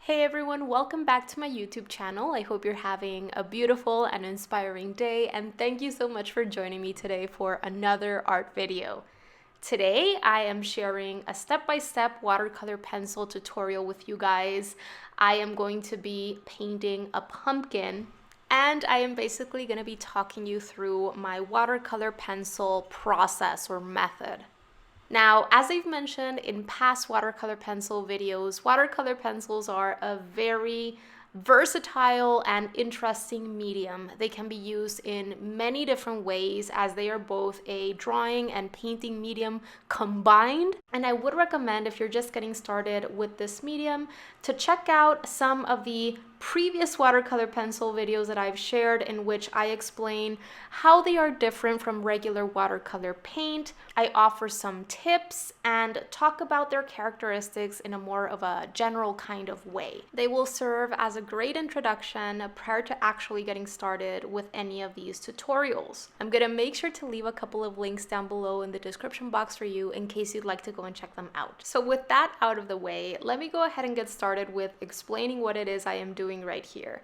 Hey everyone, welcome back to my YouTube channel. I hope you're having a beautiful and inspiring day, and thank you so much for joining me today for another art video. Today I am sharing a step-by-step watercolor pencil tutorial with you guys. I am going to be painting a pumpkin, and I am basically going to be talking you through my watercolor pencil process or method. Now, as I've mentioned in past watercolor pencil videos, watercolor pencils are a very versatile and interesting medium. They can be used in many different ways as they are both a drawing and painting medium combined. And I would recommend, if you're just getting started with this medium, to check out some of the previous watercolor pencil videos that I've shared in which I explain how they are different from regular watercolor paint. I offer some tips and talk about their characteristics in a more of a general kind of way. They will serve as a great introduction prior to actually getting started with any of these tutorials. I'm gonna make sure to leave a couple of links down below in the description box for you in case you'd like to go and check them out. So with that out of the way, let me go ahead and get started with explaining what it is I am doing right here.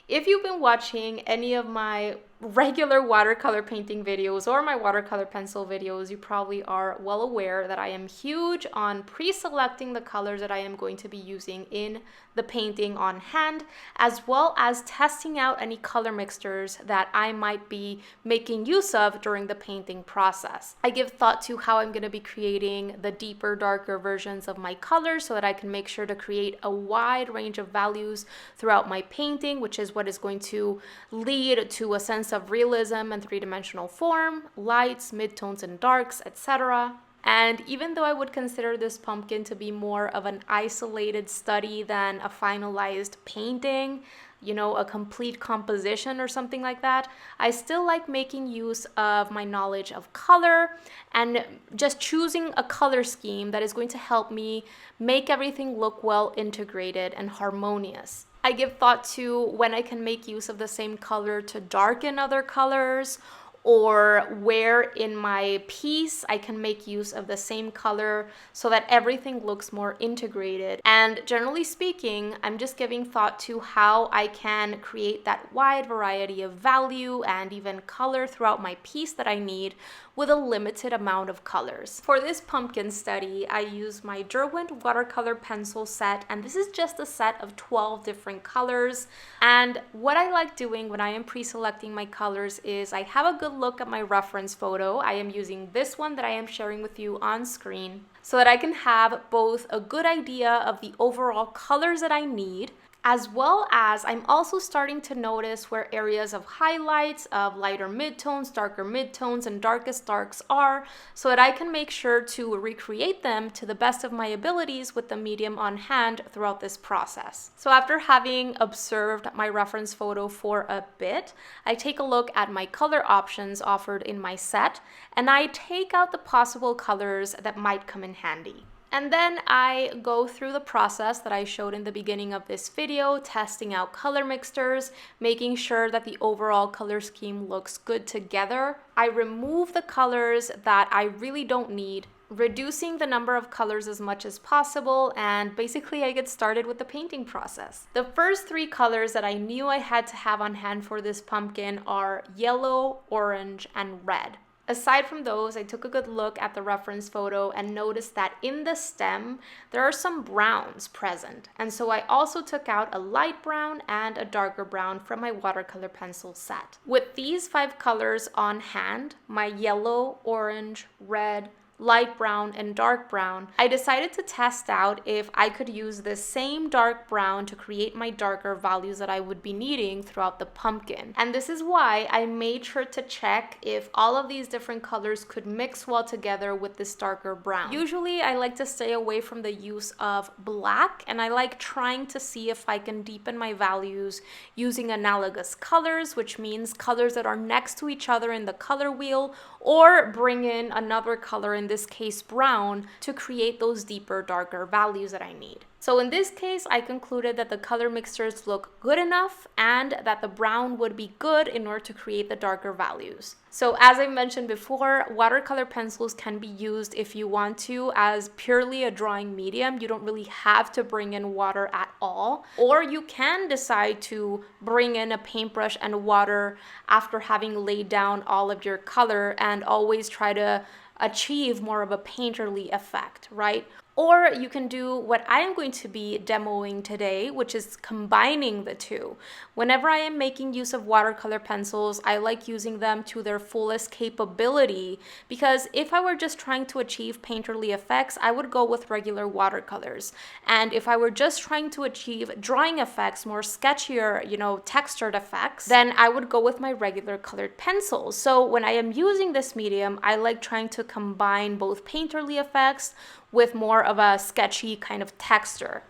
If you've been watching any of my regular watercolor painting videos or my watercolor pencil videos, you probably are well aware that I am huge on pre-selecting the colors that I am going to be using in the painting on hand, as well as testing out any color mixtures that I might be making use of during the painting process. I give thought to how I'm going to be creating the deeper, darker versions of my colors so that I can make sure to create a wide range of values throughout my painting, which is what is going to lead to a sense of realism and three-dimensional form, lights, midtones and darks, etc. And even though I would consider this pumpkin to be more of an isolated study than a finalized painting, you know, a complete composition or something like that, I still like making use of my knowledge of color and just choosing a color scheme that is going to help me make everything look well integrated and harmonious. I give thought to when I can make use of the same color to darken other colors, or where in my piece I can make use of the same color so that everything looks more integrated. And generally speaking, I'm just giving thought to how I can create that wide variety of value and even color throughout my piece that I need with a limited amount of colors. For this pumpkin study, I use my Derwent watercolor pencil set, and this is just a set of 12 different colors. And what I like doing when I am pre-selecting my colors is I have a good look at my reference photo. I am using this one that I am sharing with you on screen so that I can have both a good idea of the overall colors that I need, as well as I'm also starting to notice where areas of highlights, of lighter midtones, darker midtones, and darkest darks are, so that I can make sure to recreate them to the best of my abilities with the medium on hand throughout this process. So after having observed my reference photo for a bit, I take a look at my color options offered in my set, and I take out the possible colors that might come in handy. And then I go through the process that I showed in the beginning of this video, testing out color mixtures, making sure that the overall color scheme looks good together. I remove the colors that I really don't need, reducing the number of colors as much as possible, and basically I get started with the painting process. The first three colors that I knew I had to have on hand for this pumpkin are yellow, orange, and red. Aside from those, I took a good look at the reference photo and noticed that in the stem, there are some browns present. And so I also took out a light brown and a darker brown from my watercolor pencil set. With these 5 colors on hand, my yellow, orange, red, light brown, and dark brown, I decided to test out if I could use the same dark brown to create my darker values that I would be needing throughout the pumpkin. And this is why I made sure to check if all of these different colors could mix well together with this darker brown. Usually I like to stay away from the use of black, and I like trying to see if I can deepen my values using analogous colors, which means colors that are next to each other in the color wheel, or bring in another color, in this case brown, to create those deeper, darker values that I need. So in this case, I concluded that the color mixtures look good enough and that the brown would be good in order to create the darker values. So as I mentioned before, watercolor pencils can be used if you want to as purely a drawing medium. You don't really have to bring in water at all. Or you can decide to bring in a paintbrush and water after having laid down all of your color and always try to achieve more of a painterly effect, right? Or you can do what I am going to be demoing today, which is combining the two. Whenever I am making use of watercolor pencils, I like using them to their fullest capability, because if I were just trying to achieve painterly effects, I would go with regular watercolors. And if I were just trying to achieve drawing effects, more sketchier, textured effects, then I would go with my regular colored pencils. So when I am using this medium, I like trying to combine both painterly effects with more of a sketchy kind of texture.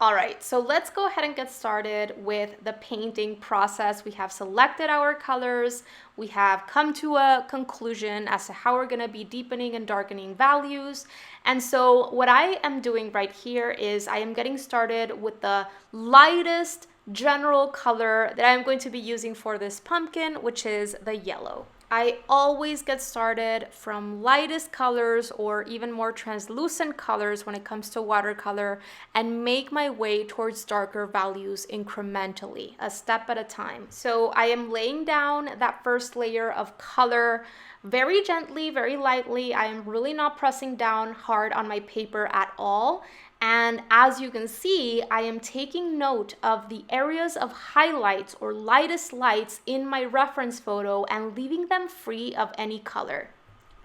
All right, so let's go ahead and get started with the painting process. We have selected our colors. We have come to a conclusion as to how we're gonna be deepening and darkening values. And so what I am doing right here is I am getting started with the lightest general color that I'm going to be using for this pumpkin, which is the yellow. I always get started from lightest colors or even more translucent colors when it comes to watercolor and make my way towards darker values incrementally, a step at a time. So I am laying down that first layer of color very gently, very lightly. I am really not pressing down hard on my paper at all. And as you can see, I am taking note of the areas of highlights or lightest lights in my reference photo and leaving them free of any color.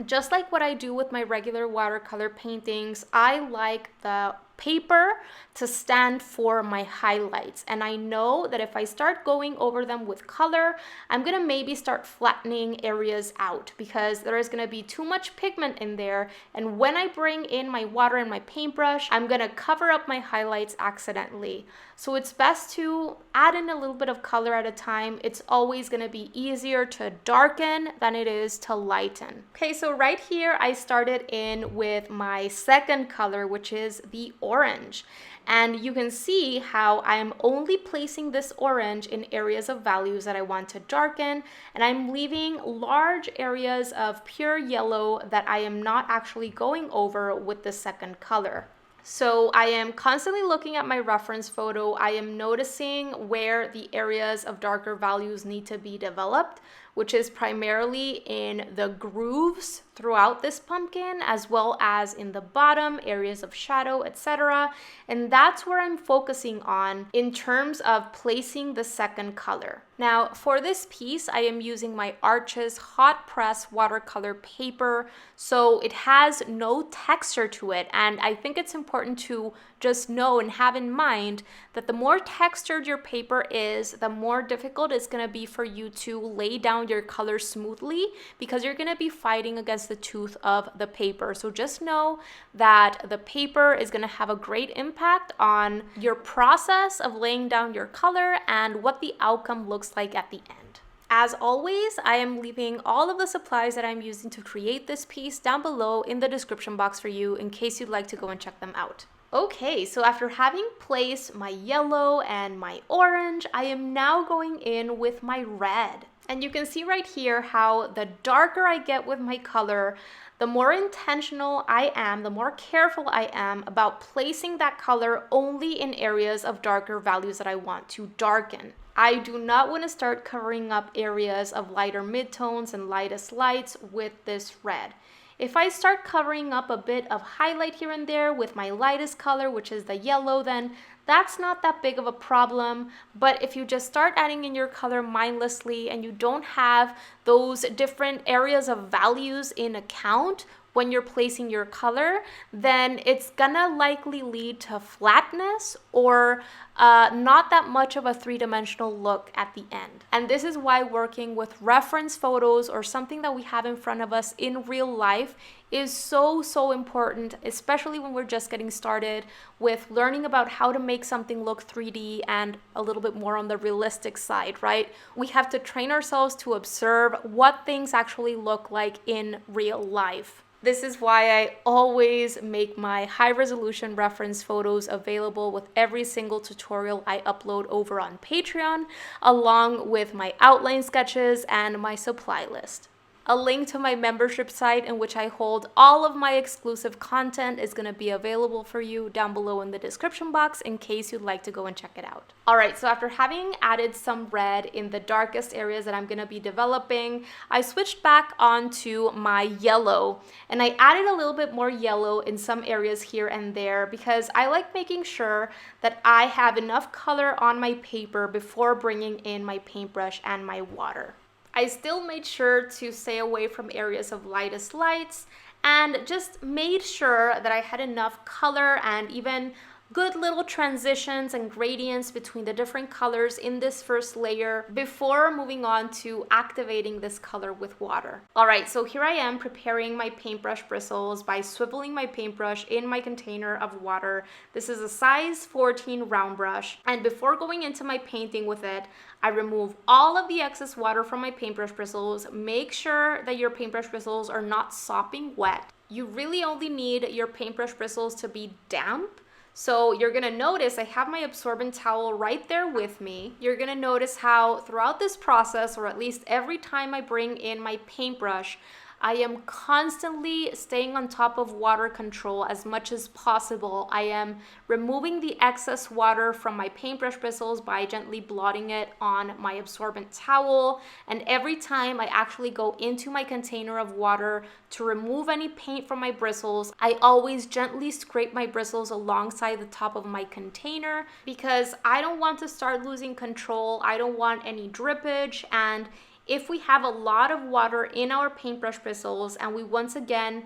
Just like what I do with my regular watercolor paintings, I like the paper to stand for my highlights. And I know that if I start going over them with color, I'm gonna maybe start flattening areas out because there is gonna be too much pigment in there. And when I bring in my water and my paintbrush, I'm gonna cover up my highlights accidentally. So it's best to add in a little bit of color at a time. It's always gonna be easier to darken than it is to lighten. Okay, so right here, I started in with my second color, which is the orange. And you can see how I'm only placing this orange in areas of values that I want to darken, and I'm leaving large areas of pure yellow that I am not actually going over with the second color. So I am constantly looking at my reference photo. I am noticing where the areas of darker values need to be developed, which is primarily in the grooves throughout this pumpkin, as well as in the bottom, areas of shadow, etc. And that's where I'm focusing on in terms of placing the second color. Now, for this piece, I am using my Arches hot press watercolor paper, so it has no texture to it. And I think it's important to just know and have in mind that the more textured your paper is, the more difficult it's going to be for you to lay down your color smoothly, because you're going to be fighting against the tooth of the paper. So just know that the paper is going to have a great impact on your process of laying down your color and what the outcome looks like at the end. As always, I am leaving all of the supplies that I'm using to create this piece down below in the description box for you in case you'd like to go and check them out. Okay, so after having placed my yellow and my orange, I am now going in with my red. And you can see right here how the darker I get with my color, the more intentional I am, the more careful I am about placing that color only in areas of darker values that I want to darken. I do not want to start covering up areas of lighter midtones and lightest lights with this red. If I start covering up a bit of highlight here and there with my lightest color, which is the yellow, then that's not that big of a problem. But if you just start adding in your color mindlessly and you don't have those different areas of values in account when you're placing your color, then it's gonna likely lead to flatness or not that much of a three-dimensional look at the end. And this is why working with reference photos or something that we have in front of us in real life is so important, especially when we're just getting started with learning about how to make something look 3D and a little bit more on the realistic side, right? We have to train ourselves to observe what things actually look like in real life. This is why I always make my high resolution reference photos available with every single tutorial I upload over on Patreon, along with my outline sketches and my supply list. A link to my membership site in which I hold all of my exclusive content is going to be available for you down below in the description box in case you'd like to go and check it out. All right, so after having added some red in the darkest areas that I'm going to be developing, I switched back onto my yellow, and I added a little bit more yellow in some areas here and there because I like making sure that I have enough color on my paper before bringing in my paintbrush and my water. I still made sure to stay away from areas of lightest lights and just made sure that I had enough color and even good little transitions and gradients between the different colors in this first layer before moving on to activating this color with water. All right, so here I am preparing my paintbrush bristles by swiveling my paintbrush in my container of water. This is a size 14 round brush, and before going into my painting with it, I remove all of the excess water from my paintbrush bristles. Make sure that your paintbrush bristles are not sopping wet. You really only need your paintbrush bristles to be damp. So you're gonna notice I have my absorbent towel right there with me. You're gonna notice how throughout this process, or at least every time I bring in my paintbrush, I am constantly staying on top of water control as much as possible. I am removing the excess water from my paintbrush bristles by gently blotting it on my absorbent towel. And every time I actually go into my container of water to remove any paint from my bristles, I always gently scrape my bristles alongside the top of my container because I don't want to start losing control. I don't want any drippage, and if we have a lot of water in our paintbrush bristles and we once again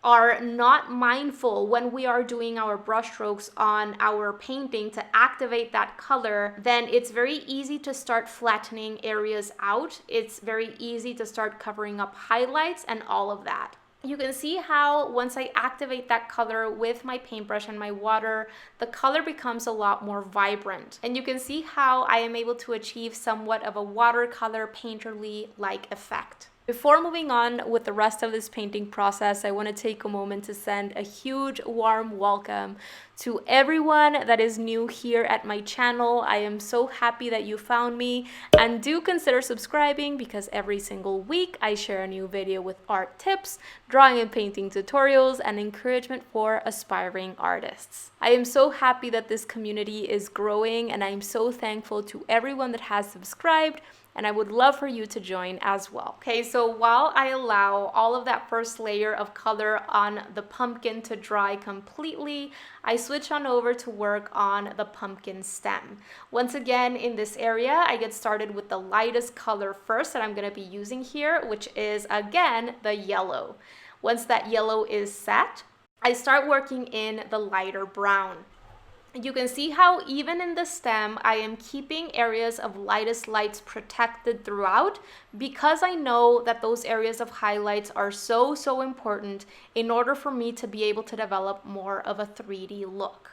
are not mindful when we are doing our brush strokes on our painting to activate that color, then it's very easy to start flattening areas out. It's very easy to start covering up highlights and all of that. You can see how once I activate that color with my paintbrush and my water, the color becomes a lot more vibrant. And you can see how I am able to achieve somewhat of a watercolor painterly-like effect. Before moving on with the rest of this painting process, I want to take a moment to send a huge warm welcome to everyone that is new here at my channel. I am so happy that you found me, and do consider subscribing because every single week I share a new video with art tips, drawing and painting tutorials, and encouragement for aspiring artists. I am so happy that this community is growing, and I am so thankful to everyone that has subscribed, and I would love for you to join as well. Okay, so while I allow all of that first layer of color on the pumpkin to dry completely, I switch on over to work on the pumpkin stem. Once again, in this area, I get started with the lightest color first that I'm gonna be using here, which is, again, the yellow. Once that yellow is set, I start working in the lighter brown. You can see how even in the stem, I am keeping areas of lightest lights protected throughout because I know that those areas of highlights are so important in order for me to be able to develop more of a 3D look.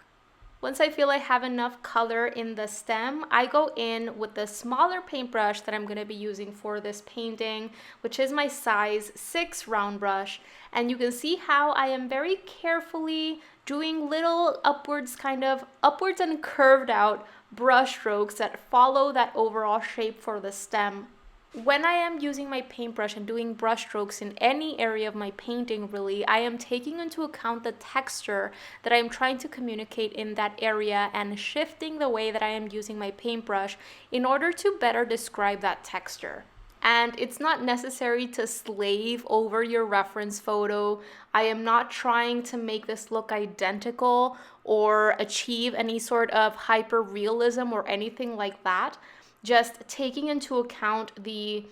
Once I feel I have enough color in the stem, I go in with the smaller paintbrush that I'm going to be using for this painting, which is my size 6 round brush. And you can see how I am very carefully doing little upwards and curved out brush strokes that follow that overall shape for the stem. When I am using my paintbrush and doing brush strokes in any area of my painting, really, I am taking into account the texture that I am trying to communicate in that area and shifting the way that I am using my paintbrush in order to better describe that texture. And it's not necessary to slave over your reference photo. I am not trying to make this look identical or achieve any sort of hyper realism or anything like that. Just taking into account the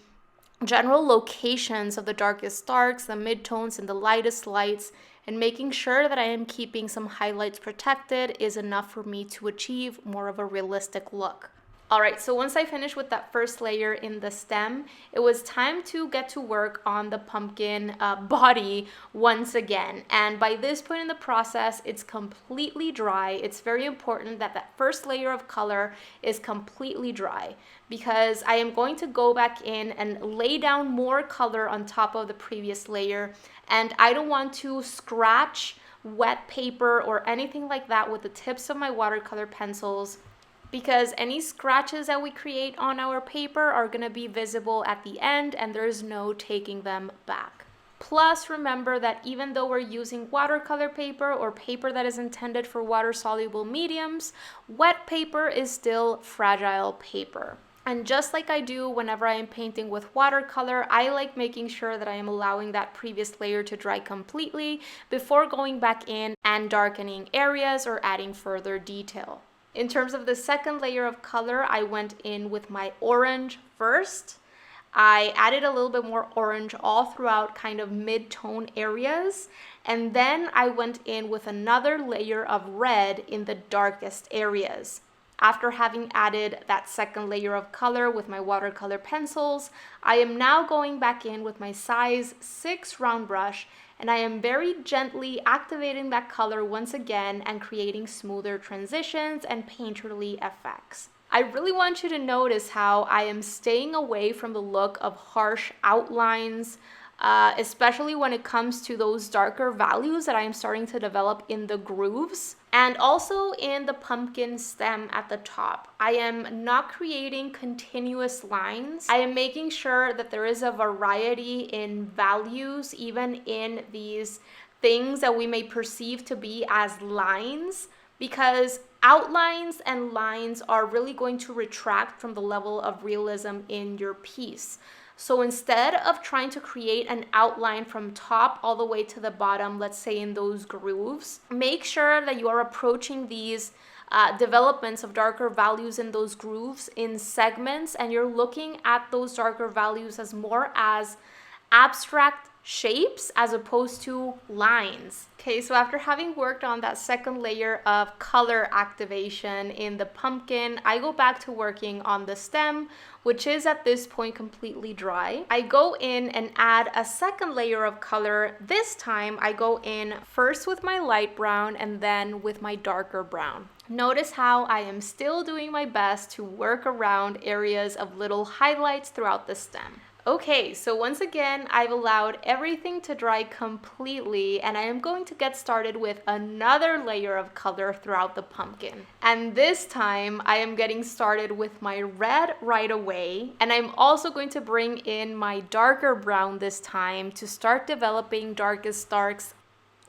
general locations of the darkest darks, the midtones, and the lightest lights, and making sure that I am keeping some highlights protected is enough for me to achieve more of a realistic look. All right, so once I finished with that first layer in the stem, it was time to get to work on the pumpkin body once again. And by this point in the process, it's completely dry. It's very important that that first layer of color is completely dry, because I am going to go back in and lay down more color on top of the previous layer. And I don't want to scratch wet paper or anything like that with the tips of my watercolor pencils, because any scratches that we create on our paper are going to be visible at the end and there's no taking them back. Plus, remember that even though we're using watercolor paper or paper that is intended for water-soluble mediums, wet paper is still fragile paper. And just like I do whenever I am painting with watercolor, I like making sure that I am allowing that previous layer to dry completely before going back in and darkening areas or adding further detail. In terms of the second layer of color, I went in with my orange first. I added a little bit more orange all throughout kind of mid-tone areas. And then I went in with another layer of red in the darkest areas. After having added that second layer of color with my watercolor pencils, I am now going back in with my size 6 round brush, and I am very gently activating that color once again and creating smoother transitions and painterly effects. I really want you to notice how I am staying away from the look of harsh outlines, especially when it comes to those darker values that I am starting to develop in the grooves and also in the pumpkin stem at the top. I am not creating continuous lines. I am making sure that there is a variety in values, even in these things that we may perceive to be as lines, because outlines and lines are really going to retract from the level of realism in your piece. So instead of trying to create an outline from top all the way to the bottom, let's say in those grooves, make sure that you are approaching these developments of darker values in those grooves in segments, and you're looking at those darker values as more as abstract shapes as opposed to lines. Okay, so after having worked on that second layer of color activation in the pumpkin, I go back to working on the stem, which is at this point completely dry. I go in and add a second layer of color. This time I go in first with my light brown and then with my darker brown. Notice how I am still doing my best to work around areas of little highlights throughout the stem. Okay, so once again, I've allowed everything to dry completely, and I am going to get started with another layer of color throughout the pumpkin. And this time, I am getting started with my red right away, and I'm also going to bring in my darker brown this time to start developing darkest darks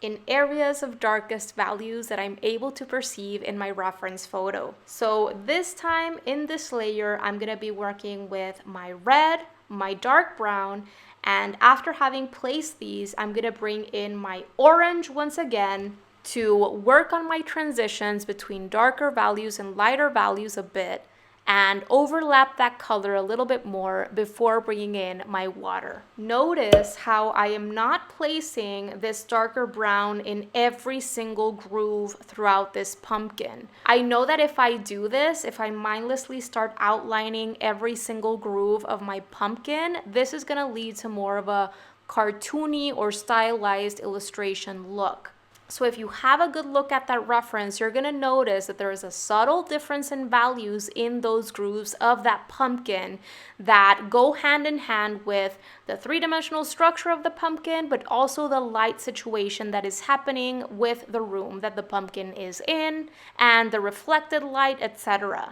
in areas of darkest values that I'm able to perceive in my reference photo. So this time in this layer, I'm gonna be working with my red, my dark brown, and after having placed these, I'm gonna bring in my orange once again to work on my transitions between darker values and lighter values a bit, and overlap that color a little bit more before bringing in my water. Notice how I am not placing this darker brown in every single groove throughout this pumpkin. I know that if I do this, if I mindlessly start outlining every single groove of my pumpkin, this is gonna lead to more of a cartoony or stylized illustration look. So if you have a good look at that reference, you're going to notice that there is a subtle difference in values in those grooves of that pumpkin that go hand in hand with the three-dimensional structure of the pumpkin, but also the light situation that is happening with the room that the pumpkin is in and the reflected light, etc.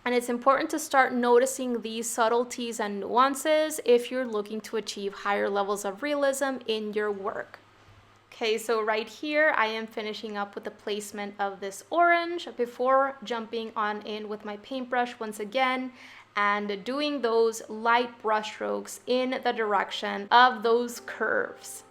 And it's important to start noticing these subtleties and nuances if you're looking to achieve higher levels of realism in your work. Okay, so right here, I am finishing up with the placement of this orange before jumping on in with my paintbrush once again and doing those light brush strokes in the direction of those curves.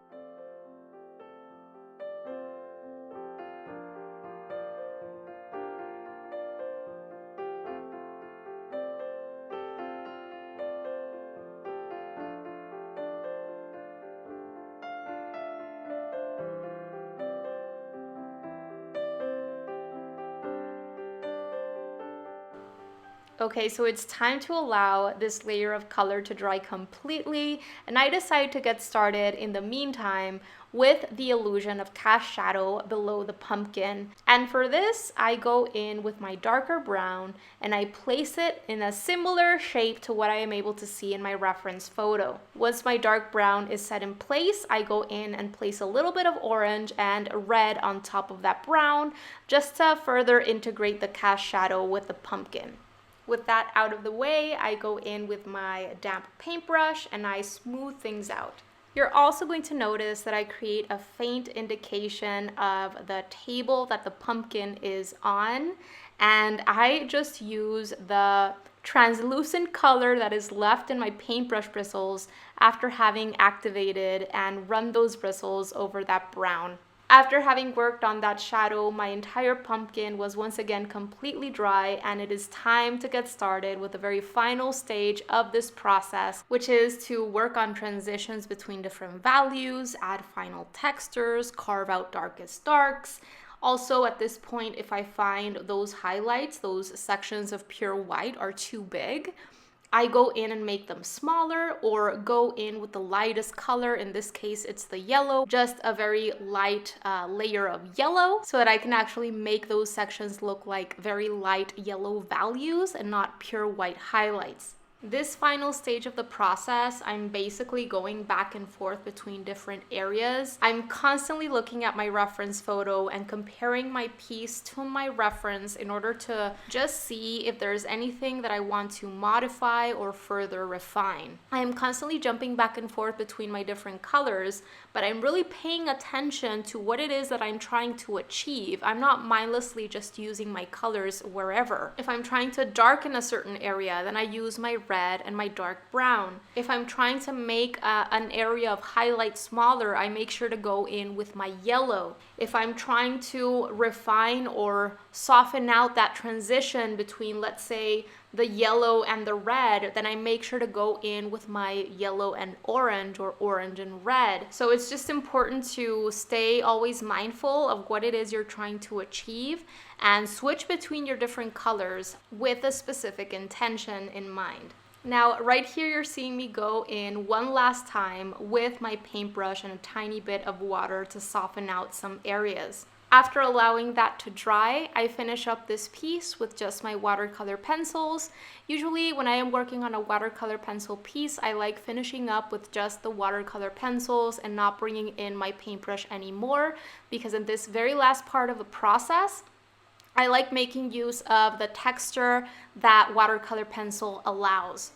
Okay, so it's time to allow this layer of color to dry completely, and I decide to get started in the meantime with the illusion of cast shadow below the pumpkin. And for this, I go in with my darker brown and I place it in a similar shape to what I am able to see in my reference photo. Once my dark brown is set in place, I go in and place a little bit of orange and red on top of that brown just to further integrate the cast shadow with the pumpkin. With that out of the way, I go in with my damp paintbrush and I smooth things out. You're also going to notice that I create a faint indication of the table that the pumpkin is on, and I just use the translucent color that is left in my paintbrush bristles after having activated and run those bristles over that brown. After having worked on that shadow, my entire pumpkin was once again completely dry, and it is time to get started with the very final stage of this process, which is to work on transitions between different values, add final textures, carve out darkest darks. Also, at this point, if I find those highlights, those sections of pure white are too big, I go in and make them smaller, or go in with the lightest color. In this case, it's the yellow, just a very light layer of yellow, so that I can actually make those sections look like very light yellow values and not pure white highlights. This final stage of the process, I'm basically going back and forth between different areas. I'm constantly looking at my reference photo and comparing my piece to my reference in order to just see if there's anything that I want to modify or further refine. I am constantly jumping back and forth between my different colors, but I'm really paying attention to what it is that I'm trying to achieve. I'm not mindlessly just using my colors wherever. If I'm trying to darken a certain area, then I use my red and my dark brown. If I'm trying to make an area of highlight smaller, I make sure to go in with my yellow. If I'm trying to refine or soften out that transition between, let's say, the yellow and the red, then I make sure to go in with my yellow and orange, or orange and red. So it's just important to stay always mindful of what it is you're trying to achieve and switch between your different colors with a specific intention in mind. Now, right here, you're seeing me go in one last time with my paintbrush and a tiny bit of water to soften out some areas. After allowing that to dry, I finish up this piece with just my watercolor pencils. Usually when I am working on a watercolor pencil piece, I like finishing up with just the watercolor pencils and not bringing in my paintbrush anymore, because in this very last part of the process, I like making use of the texture that watercolor pencil allows.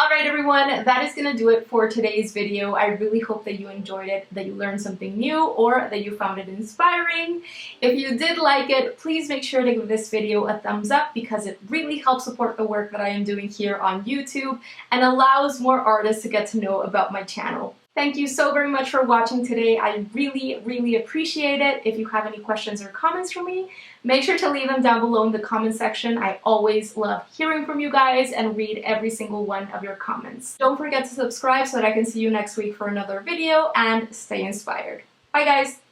Alright everyone, that is going to do it for today's video. I really hope that you enjoyed it, that you learned something new, or that you found it inspiring. If you did like it, please make sure to give this video a thumbs up, because it really helps support the work that I am doing here on YouTube and allows more artists to get to know about my channel. Thank you so very much for watching today. I really appreciate it. If you have any questions or comments for me, make sure to leave them down below in the comment section. I always love hearing from you guys and read every single one of your comments. Don't forget to subscribe so that I can see you next week for another video, and stay inspired. Bye guys!